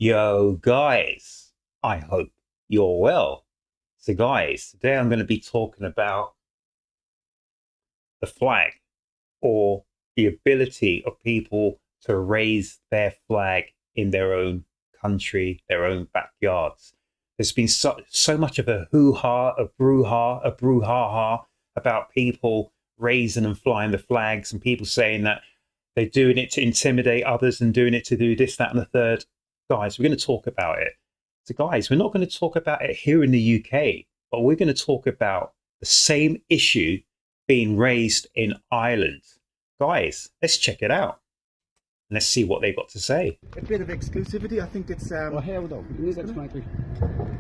Yo, guys, I hope you're well. So, guys, today I'm going to be talking about the flag or the ability of people to raise their flag in their own country, their own backyards. There's been so much of a hoo-ha, a brouhaha about people raising and flying the flags and people saying that they're doing it to intimidate others and doing it to do this, that, and the third. Guys, we're going to talk about it. So, guys, we're not going to talk about it here in the UK, but we're going to talk about the same issue being raised in Ireland. Guys, let's check it out. Let's see what they've got to say. A bit of exclusivity. I think it's. Well, how though? You need to explain to me.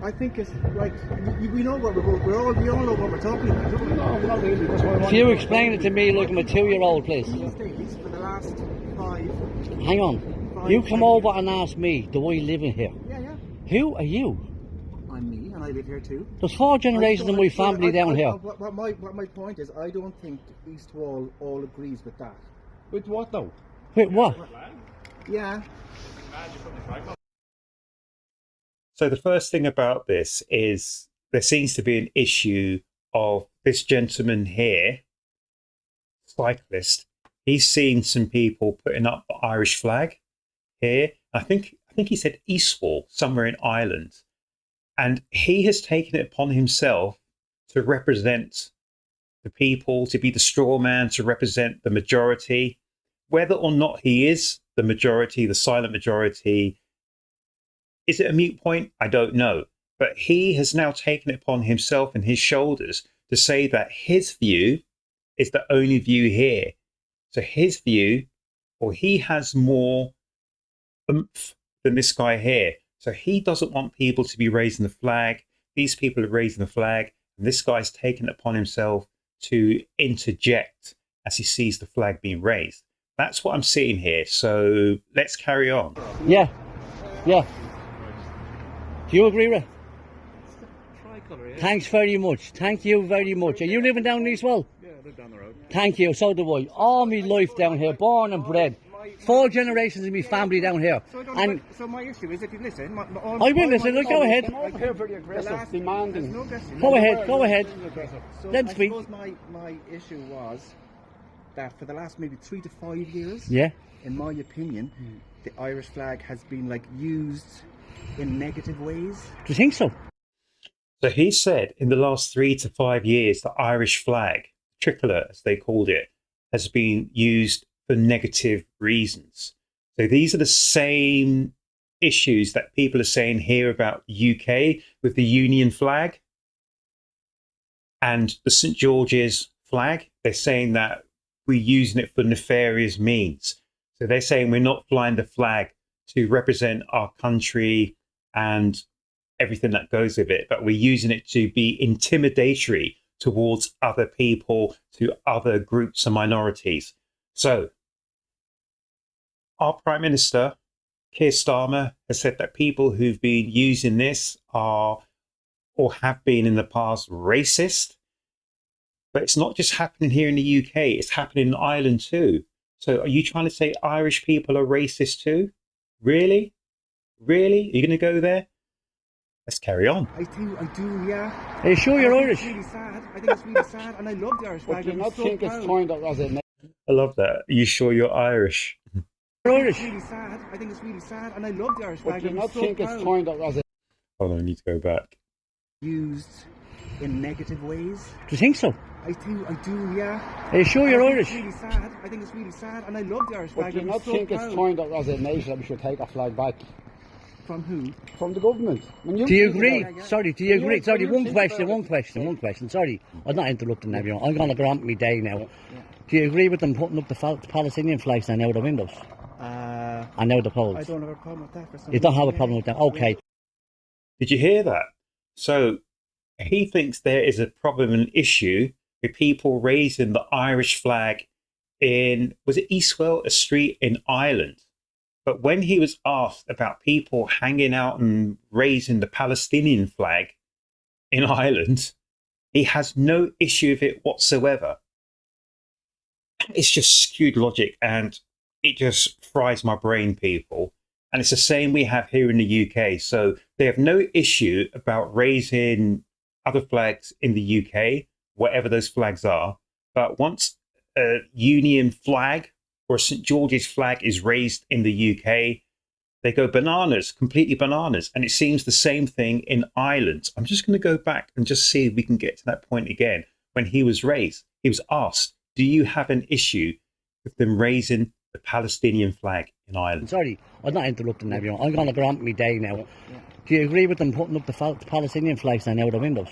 I think it's like we know what we all know what we're talking about. Don't we? No, not really. That's why I want Can you explain it to me like I'm a 2-year-old, please? These days, for the last five. Hang on. You come over and ask me, do I live in here? Yeah. Who are you? I'm me, and I live here too. There's 4 generations of my family down here. What my point is, I don't think East Wall all agrees with that. With what though? Wait, what? Yeah. So, the first thing about this is there seems to be an issue of this gentleman here, cyclist. He's seen some people putting up the Irish flag here. I think he said Eastwall, somewhere in Ireland. And he has taken it upon himself to represent the people, to be the straw man, to represent the majority. Whether or not he is the majority, the silent majority, is it a mute point? I don't know. But he has now taken it upon himself and his shoulders to say that his view is the only view here. So his view, or he has more oomph than this guy here. So he doesn't want people to be raising the flag. These people are raising the flag, and this guy's taken it upon himself to interject as he sees the flag being raised. That's what I'm seeing here. So let's carry on. Yeah. Do you agree with it? Tricolour, yeah. Thanks very much. Thank you very much. Are you living down in Eastwell? Yeah, I live down the road. Thank you. So do I. All my life down here, born and bred. 4 generations of my family down here. So my issue is, if you listen, I will listen. Go ahead. I'm over here very aggressive, demanding. Go ahead. So Let I speak. suppose my issue was that for the last maybe 3 to 5 years, Yeah. in my opinion, the Irish flag has been like used in negative ways. Do you think so? So he said in the last 3 to 5 years, the Irish flag, tricolour as they called it, has been used for negative reasons. So these are the same issues that people are saying here about UK with the Union flag and the St. George's flag. They're saying that we're using it for nefarious means. So they're saying we're not flying the flag to represent our country and everything that goes with it, but we're using it to be intimidatory towards other people, to other groups and minorities. So our Prime Minister, Keir Starmer, has said that people who've been using this are or have been in the past racist. But it's not just happening here in the UK, it's happening in Ireland too. So are you trying to say Irish people are racist too? Really? Really? Are you going to go there? Let's carry on. I do, yeah. Are you sure you're I think Irish? It's really sad. I think it's really sad, and I love the Irish But flag. do you I'm not so think proud. it's time that as a I love that. Are you sure you're Irish? You're Irish. It's really sad. I think it's really sad, and I love the Irish But flag. do you I'm not so think it's proud. time that as a Hold on, I need to go back. Used in negative ways. Do you think so? I do, yeah. Are you sure you're I think Irish? It's really sad. I think it's really sad, and I love the Irish But flag. do you I'm not so think proud. it's time that as a nation we should take our flag back From who? from the government? When Do you think agree? about it, Sorry, do you When agree? you- Sorry, when you one think about question. Sorry, I'm not interrupting everyone. I'm going to go on with my day now. Yeah. Do you agree with them putting up the Palestinian flags now out the windows? And now the poles? I don't have a problem with that. For some You don't have a reason, problem with that? Okay. Did you hear that? So he thinks there is a problem, an issue with people raising the Irish flag in, was it Eastwell, a street in Ireland? But when he was asked about people hanging out and raising the Palestinian flag in Ireland, he has no issue with it whatsoever. It's just skewed logic, and it just fries my brain, people. And it's the same we have here in the UK. So they have no issue about raising other flags in the UK, whatever those flags are. But once a Union flag or a St. George's flag is raised in the UK, they go bananas, completely bananas. And it seems the same thing in Ireland. I'm just going to go back and just see if we can get to that point again. When he was raised, he was asked, do you have an issue with them raising the Palestinian flag in Ireland? Sorry, I'm not interrupting everyone. I'm going to grant me day now. Do you agree with them putting up the Palestinian flags and out the windows?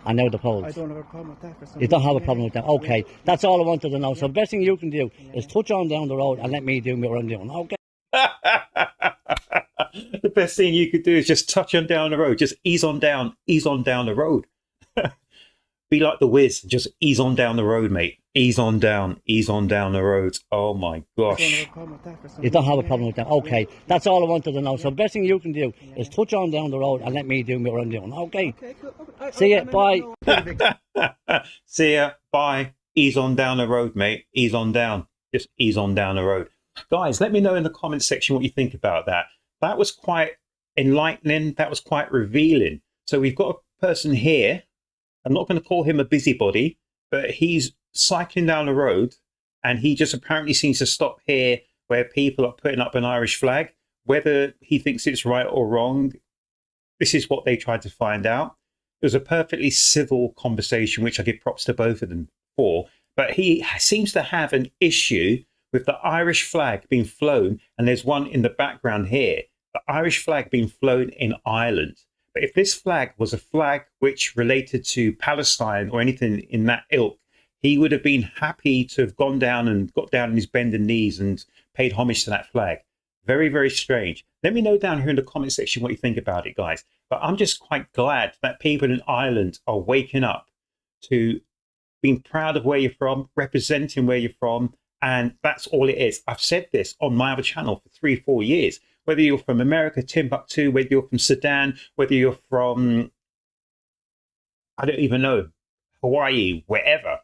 And out the poles? I don't have a problem with that. For some You don't have a reason, problem with that? Okay, that's all I wanted to know. So the best thing you can do is touch on down the road and let me do what I'm doing. Okay. The best thing you could do is just touch on down the road. Just ease on down the road. Be like the Wiz, just ease on down the road, mate. Ease on down the road. Oh my gosh. You don't have a problem with that? Okay, that's all I wanted to know. So the best thing you can do is touch on down the road and let me do what I'm doing. Okay. See ya. Bye. See ya. Bye. Ease on down the road, mate. Ease on down. Just ease on down the road. Guys, let me know in the comments section what you think about that. That was quite enlightening. That was quite revealing. So we've got a person here. I'm not going to call him a busybody, but he's cycling down the road and he just apparently seems to stop here where people are putting up an Irish flag. Whether he thinks it's right or wrong, this is what they tried to find out. It was a perfectly civil conversation, which I give props to both of them for. But he seems to have an issue with the Irish flag being flown. And there's one in the background here, the Irish flag being flown in Ireland. But if this flag was a flag which related to Palestine or anything in that ilk, he would have been happy to have gone down and got down on his bended knees and paid homage to that flag. Very, very strange. Let me know down here in the comment section what you think about it, guys. But I'm just quite glad that people in Ireland are waking up to being proud of where you're from, representing where you're from. And that's all it is. I've said this on my other channel for 3-4 years. Whether you're from America, Timbuktu, whether you're from Sudan, whether you're from, I don't even know, Hawaii, wherever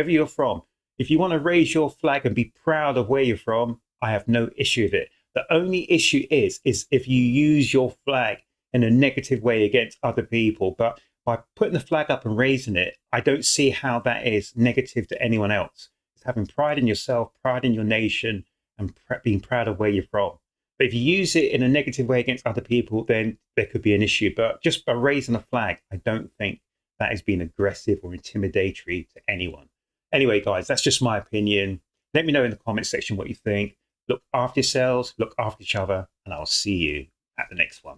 you're from. If you want to raise your flag and be proud of where you're from, I have no issue with it. The only issue is if you use your flag in a negative way against other people. But by putting the flag up and raising it, I don't see how that is negative to anyone else. It's having pride in yourself, pride in your nation, and being proud of where you're from. But if you use it in a negative way against other people, then there could be an issue. But just by raising a flag, I don't think that is being aggressive or intimidatory to anyone. Anyway, guys, that's just my opinion. Let me know in the comment section what you think. Look after yourselves, look after each other, and I'll see you at the next one.